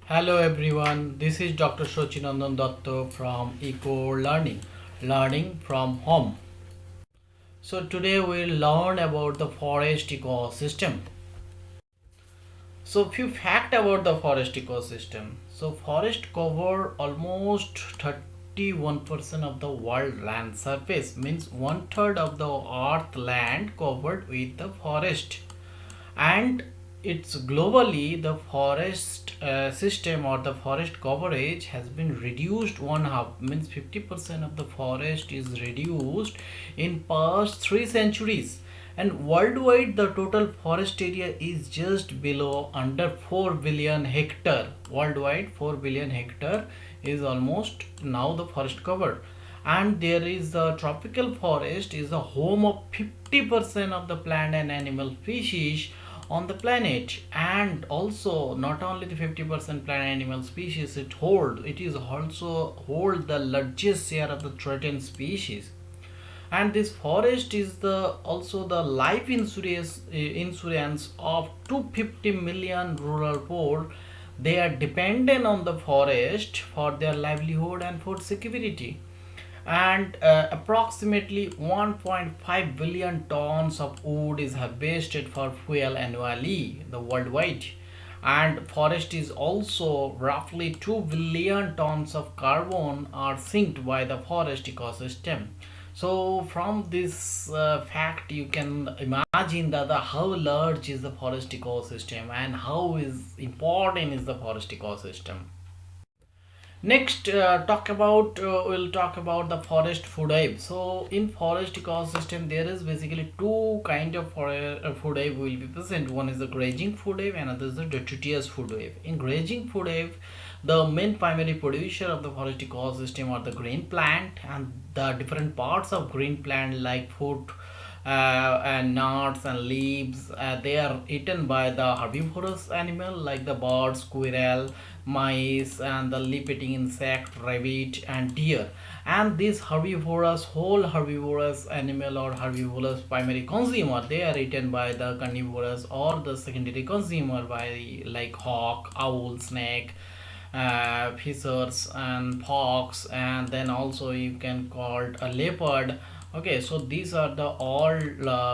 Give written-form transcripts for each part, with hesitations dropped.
Hello everyone, this is Dr. Shochinandan Datto from Eco Learning, learning from home. So today we'll learn about the forest ecosystem. So few fact about the forest ecosystem. So forest cover almost 31% of the world land surface, means one third of the earth land covered with the forest. And it's globally the forest system or the forest coverage has been reduced one half, means 50% of the forest is reduced in past 3 centuries, and worldwide the total forest area is just below under 4 billion hectare. Worldwide 4 billion hectare is almost now the forest cover. And there is the tropical forest is the home of 50% of the plant and animal species on the planet. And also not only the 50% plant and animal species it is also hold the largest share of the threatened species. And this forest is the also the life insurance of 250 million rural poor. They are dependent on the forest for their livelihood and food security. And approximately 1.5 billion tons of wood is harvested for fuel annually the worldwide. And forest is also roughly 2 billion tons of carbon are sinked by the forest ecosystem. So from this fact you can imagine that how large is the forest ecosystem and how is important is the forest ecosystem. Next, we'll talk about the forest food web. So, in forest ecosystem, there is basically two kind of food web will be present. One is the grazing food web, and another is the detritus food web. In grazing food web, the main primary producer of the forest ecosystem are the green plant, and the different parts of green plant like food and nuts and leaves. They are eaten by the herbivorous animal like the bird, squirrel, mice, and the leaf-eating insect, rabbit, and deer. And this whole herbivorous animal or herbivorous primary consumer, they are eaten by the carnivorous or the secondary consumer by like hawk, owl, snake, fishes and fox, and then also you can call it a leopard. Okay, so these are the all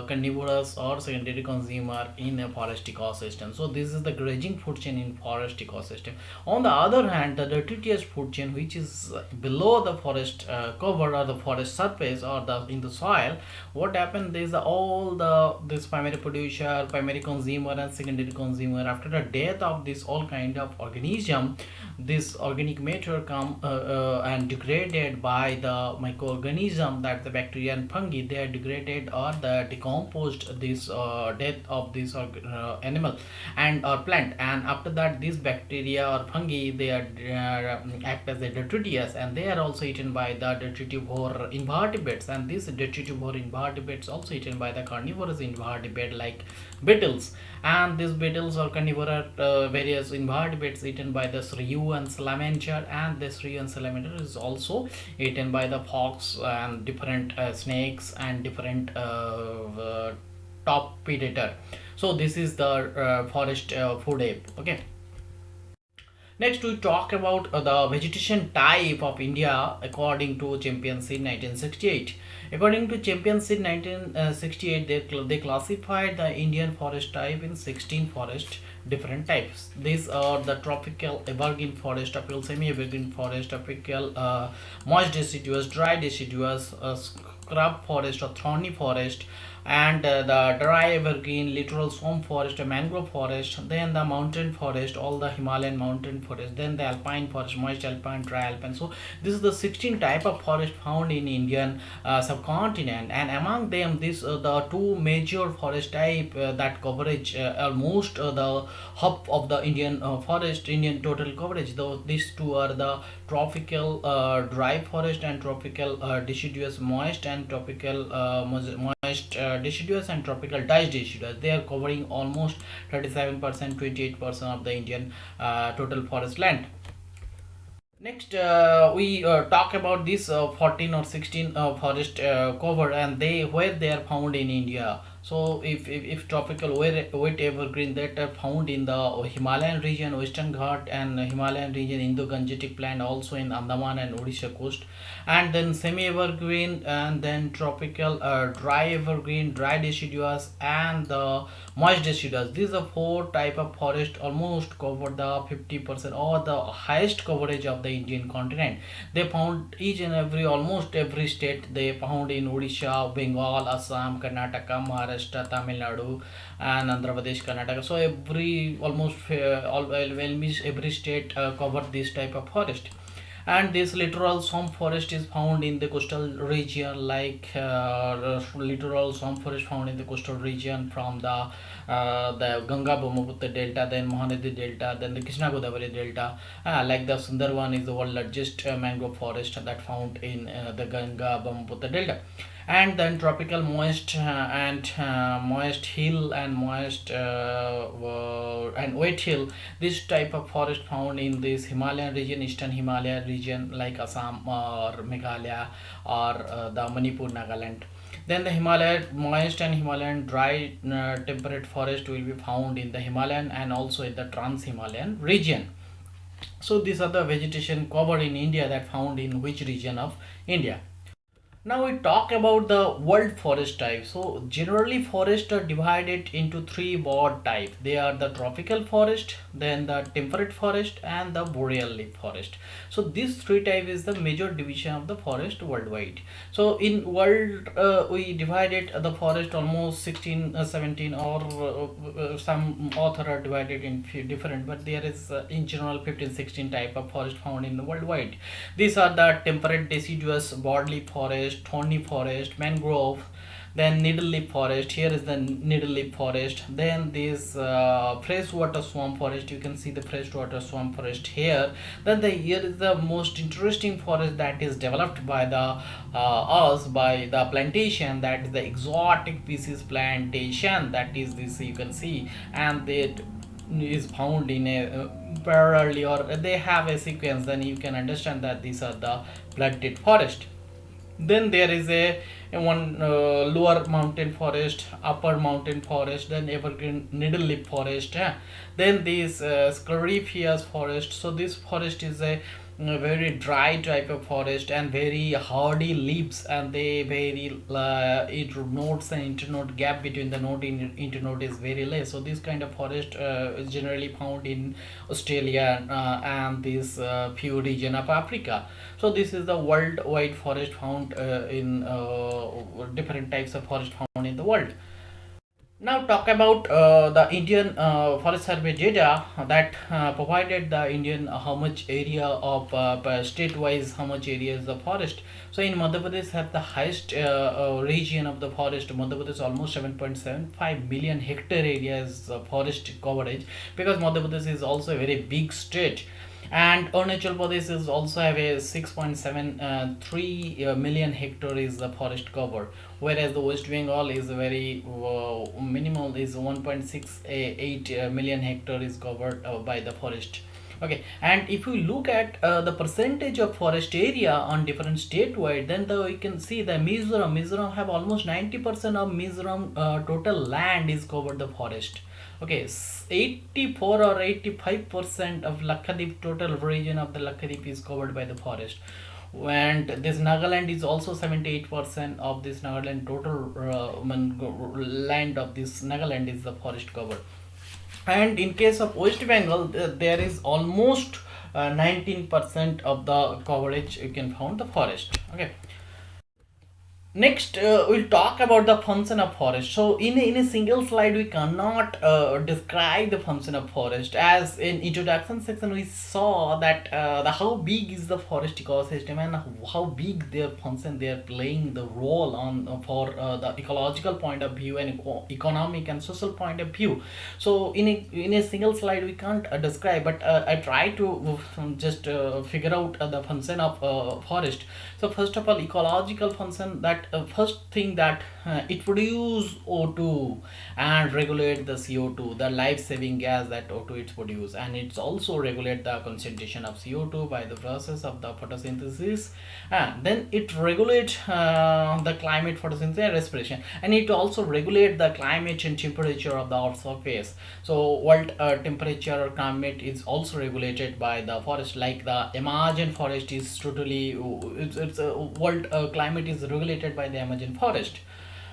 carnivorous or secondary consumer in a forest ecosystem. So this is the grazing food chain in forest ecosystem. On the other hand, the deciduous food chain, which is below the forest cover or the forest surface or the in the soil, what happened is all the this primary producer, primary consumer, and secondary consumer. After the death of this all kind of organism, this organic matter come and degraded by the microorganism, that the bacteria and fungi. They are degraded or the decomposed this death of this animal and or plant. And after that, this bacteria or fungi, they are act as a detritus, and they are also eaten by the detritivore invertebrates. And these detritivore invertebrates also eaten by the carnivorous invertebrate like beetles. And these beetles or carnivore various invertebrates eaten by the shrew and salamander. And the shrew and salamander is also eaten by the fox and different snakes and different top predator. So this is the forest food ape. Okay. Next, we talk about the vegetation type of India according to Championship 1968. According to Championship 1968, they classified the Indian forest type in 16 forest different types. These are the tropical evergreen forest, tropical semi-evergreen forest, tropical moist deciduous, dry deciduous, scrub forest or thorny forest, and the dry evergreen, littoral swamp forest, a mangrove forest, then the mountain forest, all the Himalayan mountain forest, then the alpine forest, moist alpine, dry alpine. So this is the 16 type of forest found in Indian subcontinent, and among them this the two major forest type that coverage almost the half of the Indian forest, Indian total coverage. Though these two are the tropical dry forest and tropical deciduous moist, and tropical moist deciduous and tropical deciduous. They are covering almost 37%, 28% of the Indian total forest land. Next, we talk about this 14 or 16 forest cover, and they where they are found in India. So if tropical wet evergreen that are found in the Himalayan region, Western Ghat and Himalayan region, Indo-Gangetic plant also in Andaman and Odisha coast, and then semi-evergreen, and then tropical dry evergreen, dry deciduous, and the moist deciduous. These are four type of forest almost cover the 50% or the highest coverage of the Indian continent. They found each and every almost every state. They found in Odisha, Bengal, Assam, Karnataka, Maharashtra, Tamil Nadu, and Andhra Pradesh, Karnataka. So every almost every state covered this type of forest. And this littoral swamp forest is found in the coastal region, like littoral swamp forest found in the coastal region from the Ganga Brahmaputra delta, then Mahanadi delta, then the Krishna Godavari delta, like the Sundarban is the world largest mangrove forest that found in the Ganga Brahmaputra delta. And then tropical moist and moist hill and moist and wet hill, this type of forest found in this Himalayan region, eastern Himalaya region, like Assam or Meghalaya or the Manipur, Nagaland. Then the Himalayan moist and Himalayan dry temperate forest will be found in the Himalayan and also in the trans Himalayan region. So these are the vegetation covered in India that found in which region of India. Now we talk about the world forest type. So generally forests are divided into three broad types. They are the tropical forest, then the temperate forest, and the boreal leaf forest. So these three types is the major division of the forest worldwide. So in world we divided the forest almost 16 17, or some author are divided in few different, but there is in general 15 16 type of forest found in the worldwide. These are the temperate deciduous broadleaf forest, thorny forest, mangrove, then needle-leaf forest. Here is the needle-leaf forest. Then this freshwater swamp forest. You can see the freshwater swamp forest here. Then here is the most interesting forest that is developed by the us by the plantation. That is the exotic species plantation. That is this you can see, and it is found in a parallelly, or they have a sequence. Then you can understand that these are the planted forest. Then there is a one lower mountain forest, upper mountain forest, then evergreen needle leaf forest, then this sclerophyllous forest. So this forest is a very dry type of forest and very hardy leaves, and they very it nodes and internode gap between the node and internode is very less. So this kind of forest is generally found in Australia and this few region of Africa. So this is the worldwide forest found in different types of forest found in the world. Now talk about the Indian Forest Survey data that provided the Indian how much area of state-wise how much area is the forest. So in Madhya Pradesh have the highest region of the forest. Madhya Pradesh almost 7.75 million hectare area is forest coverage, because Madhya Pradesh is also a very big state, and Arunachal Pradesh is also have a 6.73 million hectare is the forest cover, whereas the West Bengal is a very minimal, is 1.68 million hectare is covered by the forest. Okay, and if you look at the percentage of forest area on different statewide, then we can see the Mizoram have almost 90% of Mizoram total land is covered the forest. Okay, 84 or 85% of Lakshadweep total region of the Lakshadweep is covered by the forest, and this Nagaland is also 78% of this Nagaland total land of this Nagaland is the forest cover. And in case of West Bengal, there is almost 19% of the coverage you can found the forest. Okay, next, we'll talk about the function of forest. So, in a single slide, we cannot describe the function of forest. As in introduction section, we saw that how big is the forest ecosystem and how big their function they are playing the role on for the ecological point of view and economic and social point of view. So, in a single slide, we can't describe, but I try to just figure out the function of forest. So, first of all, ecological function that that first thing that it produce O2 and regulate the CO2, the life-saving gas that O2 it produce, and it's also regulate the concentration of CO2 by the process of the photosynthesis, and then it regulate the climate, photosynthesis and respiration, and it also regulate the climate and temperature of the earth surface. So world temperature or climate is also regulated by the forest, like the Amazon forest is totally it's world climate is regulated by the Amazon forest.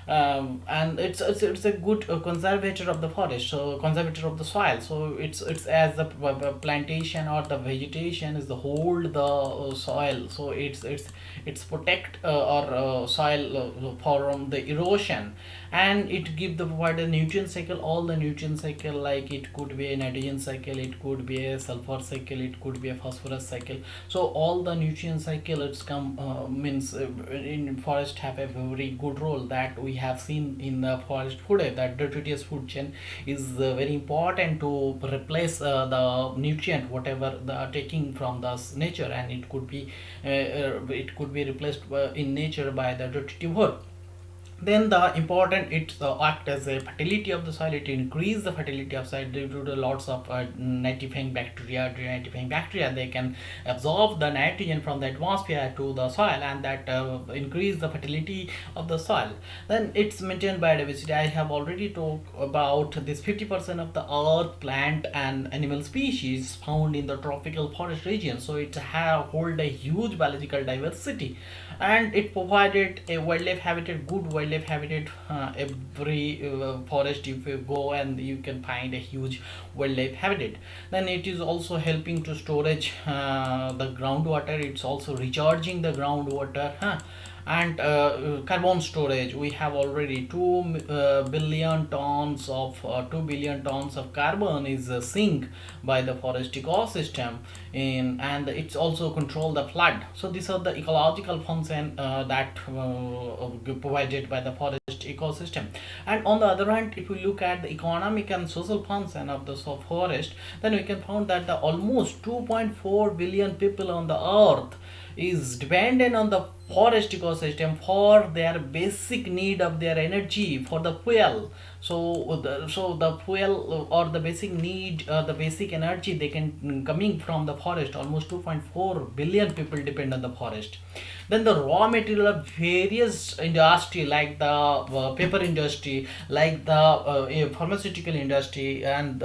And it's a good conservator of the forest, so conservator of the soil. So it's as the plantation or the vegetation is the hold the soil, so it's protect or soil from the erosion, and it give the provide a nutrient cycle, all the nutrient cycle, like it could be a nitrogen cycle, it could be a sulfur cycle, it could be a phosphorus cycle. So all the nutrient cycle it's come means in forest have a very good role that we have seen in the forest food that detritus food chain is very important to replace the nutrient whatever they are taking from the nature, and it could be replaced in nature by the detritive wood. Then the important it act as a fertility of the soil, it increase the fertility of soil due to the lots of nitrifying bacteria. Nitrifying bacteria, they can absorb the nitrogen from the atmosphere to the soil, and that increase the fertility of the soil. Then it's maintained biodiversity. I have already talked about this 50% of the earth plant and animal species found in the tropical forest region, so it have hold a huge biological diversity, and it provided a wildlife habitat, good wildlife habitat. Every forest if you go, and you can find a huge wildlife habitat. Then it is also helping to storage the groundwater, it's also recharging the groundwater, and carbon storage. We have already 2 billion tons of carbon is sink by the forest ecosystem in, and it's also control the flood. So these are the ecological function that provided by the forest ecosystem. And on the other hand, if we look at the economic and social function of the forest, then we can find that the almost 2.4 billion people on the earth is dependent on the forest ecosystem for their basic need of their energy, for the fuel. So the fuel or the basic need, the basic energy they can coming from the forest. Almost 2.4 billion people depend on the forest. Then the raw material of various industry, like the paper industry, like the pharmaceutical industry, and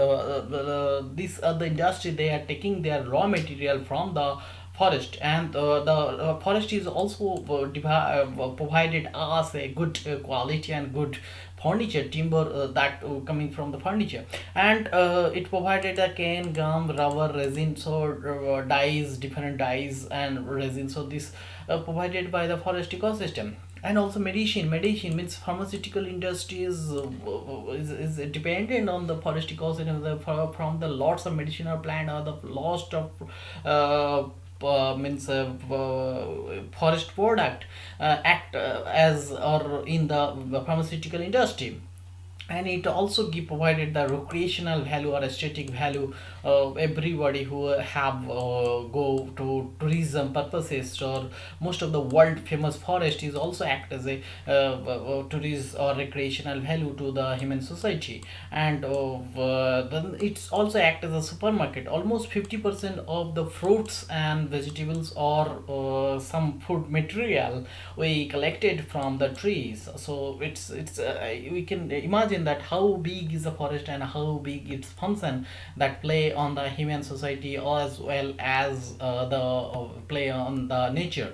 these are the industry, they are taking their raw material from the forest. And the forest is also provided us a good quality and good furniture timber that coming from the furniture. And it provided a cane, gum, rubber, resin, so dyes, different dyes and resin. So this provided by the forest ecosystem. And also medicine means pharmaceutical industry is dependent on the forest ecosystem, from the lots of medicinal plant or the lots of means forest product act as or in the pharmaceutical industry. And it also give provided the recreational value or aesthetic value. Everybody who have go to tourism purposes, or most of the world famous forest is also act as a tourist or recreational value to the human society. And then it's also act as a supermarket. Almost 50% of the fruits and vegetables or some food material we collected from the trees. So it's we can imagine that how big is the forest and how big its function that play on the human society, as well as the play on the nature.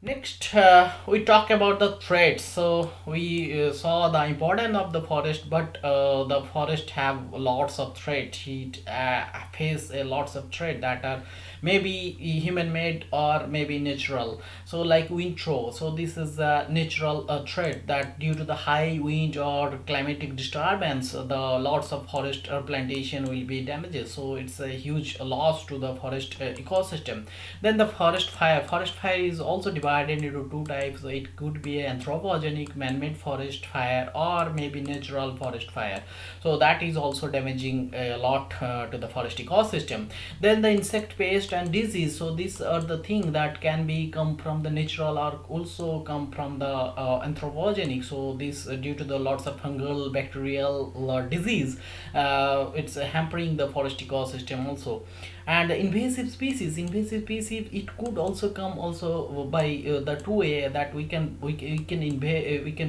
Next, we talk about the threats. So we saw the importance of the forest, but the forest have lots of threat. It face a lots of threat that are maybe human made or maybe natural. So like wind throw. So this is a natural threat that due to the high wind or climatic disturbance, the lots of forest or plantation will be damaged. So it's a huge loss to the forest ecosystem. Then the forest fire. Forest fire is also divided divided into two types. So it could be anthropogenic man-made forest fire or maybe natural forest fire. So that is also damaging a lot to the forest ecosystem. Then the insect pest and disease. So these are the things that can be come from the natural or also come from the anthropogenic. So this due to the lots of fungal bacterial disease, it's hampering the forest ecosystem also. And invasive species, it could also come also by the two way that we can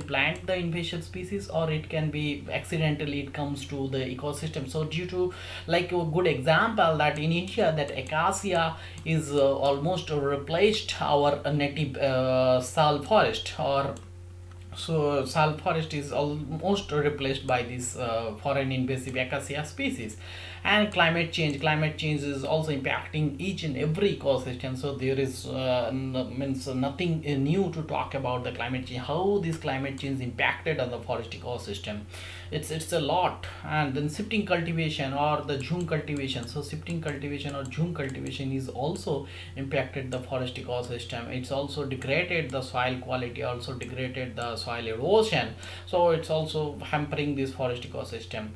plant the invasive species, or it can be accidentally it comes to the ecosystem. So due to, like a good example that in India, that acacia is almost replaced our native sal forest, or so sal forest is almost replaced by this foreign invasive acacia species. And climate change is also impacting each and every ecosystem. So there is means nothing new to talk about the climate change, how this climate change impacted on the forest ecosystem. It's a lot. And then shifting cultivation or the jhum cultivation. So shifting cultivation or jhum cultivation is also impacted the forest ecosystem. It's also degraded the soil quality, also degraded the soil erosion. So it's also hampering this forest ecosystem.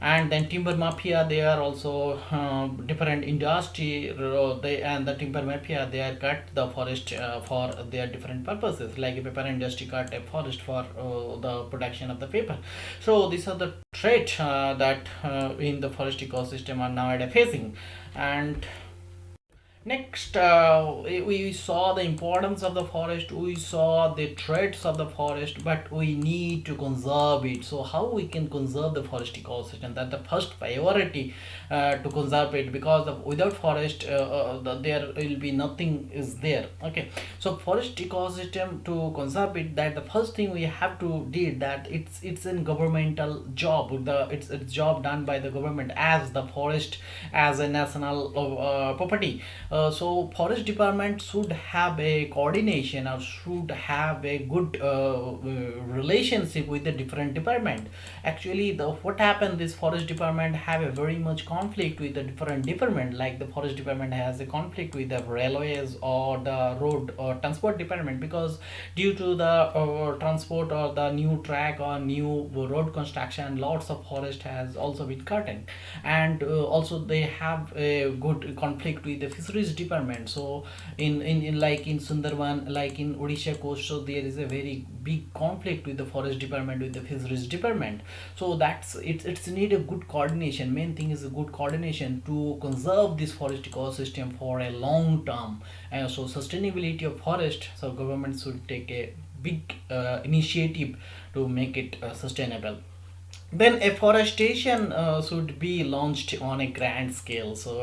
And then timber mafia, they are also different industry. They and the timber mafia, they are cut the forest for their different purposes, like a paper industry cut a forest for the production of the paper. So these are the threats that in the forest ecosystem are nowadays facing. And next, we saw the importance of the forest, we saw the threats of the forest, but we need to conserve it. So how we can conserve the forest ecosystem? That the first priority to conserve it, because without forest, there will be nothing is there. Okay, so forest ecosystem, to conserve it, that the first thing we have to did that it's a governmental job. It's job done by the government, as the forest as a national property. So forest department should have a coordination, or should have a good relationship with the different department. Actually, the what happened, this forest department have a very much conflict with the different department. Like the forest department has a conflict with the railways or the road or transport department, because due to the transport or the new track or new road construction, lots of forest has also been cut in. And also they have a good conflict with the fisheries department. So in like in Sundarban, like in Odisha coast, so there is a very big conflict with the forest department, with the fisheries department. So that's it's need a good coordination. Main thing is a good coordination to conserve this forest ecosystem for a long term. And so sustainability of forest, so government should take a big initiative to make it sustainable. Then afforestation should be launched on a grand scale. So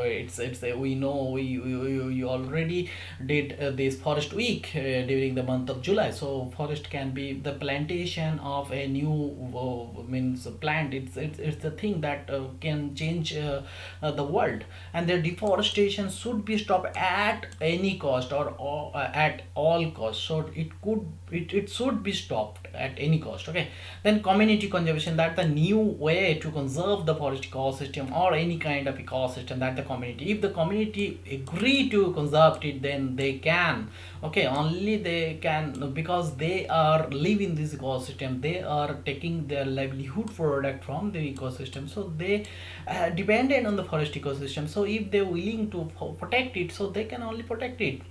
we know we already did this forest week during the month of July. So forest can be the plantation of a new means plant. It's the thing that can change the world. And the deforestation should be stopped at any cost, or at all costs. So it should be stopped at any cost. Okay, then community conservation, that the new way to conserve the forest ecosystem or any kind of ecosystem, that the community, if the community agree to conserve it, then they can. Okay, only they can, because they are living this ecosystem, they are taking their livelihood product from the ecosystem. So they dependent on the forest ecosystem. So if they're willing to protect it, so they can only protect it.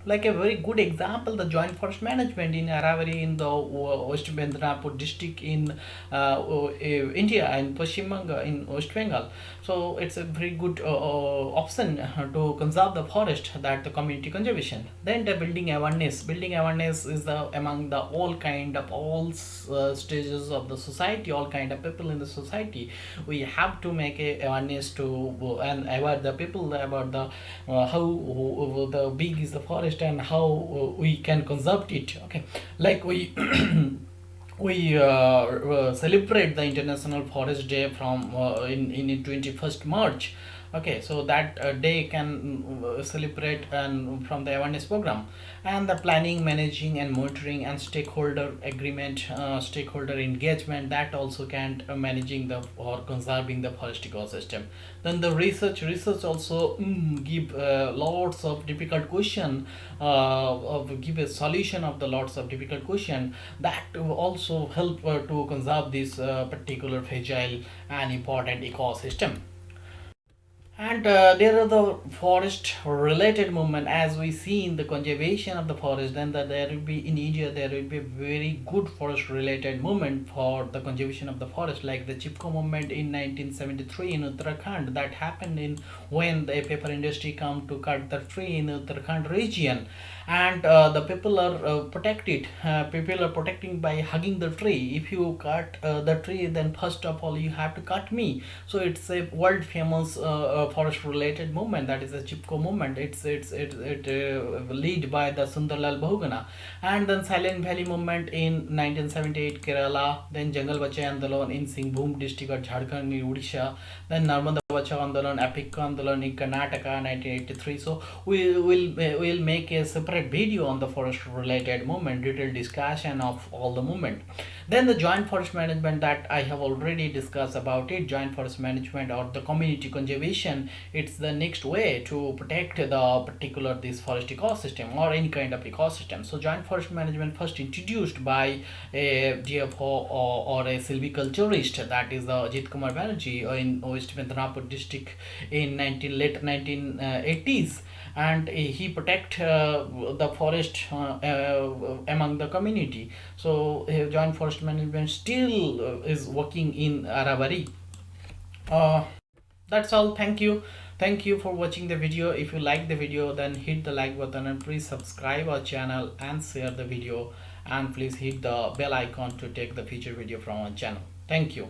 Like a very good example, the joint forest management in Aravalli in the West Midnapur district in India, and Paschim Banga in West Bengal. So it's a very good option to conserve the forest, that the community conservation. Then the building awareness is the among the all kind of all stages of the society, all kind of people in the society. We have to make a awareness to and aware the people about the how the big is the forest, and how we can conserve it. Okay, like we we celebrate the International Forest Day from in 21st March. Okay, so that day can celebrate and from the awareness program, and the planning, managing and monitoring and stakeholder agreement, stakeholder engagement, that also can managing the or conserving the forest ecosystem. Then the research also give lots of difficult question, of give a solution of the lots of difficult question that will also help to conserve this particular fragile and important ecosystem. And there are the forest related movement, as we see in the conservation of the forest. Then there will be in India, there will be very good forest related movement for the conservation of the forest, like the Chipko movement in 1973 in Uttarakhand, that happened in when the paper industry come to cut the tree in Uttarakhand region. And the people are protected, people are protecting by hugging the tree. If you cut the tree, then first of all you have to cut me. So it's a world famous forest related movement, that is the Chipko movement. It lead by the Sundarlal Bahuguna. And then Silent Valley movement in 1978 Kerala, then Jangal Bachai Andolan in Singhbhum district of Jharkhand in Odisha, then Narmada Bachao Andolan, Epic Andolan in Karnataka 1983. So we'll make a separate video on the forest related movement, detailed discussion of all the movement. Then the joint forest management, that I have already discussed about it. Joint forest management or the community conservation, it's the next way to protect the particular this forest ecosystem or any kind of ecosystem. So joint forest management first introduced by a DFO or a silviculturist, that is the Ajit Kumar Banerjee in West Midnapur district in late 1980s. And he protect the forest among the community. So joint forest management still is working in Arabari. uh, that's all. Thank you for watching the video. If you like the video, then hit the like button and please subscribe our channel and share the video, and please hit the bell icon to take the future video from our channel. Thank you.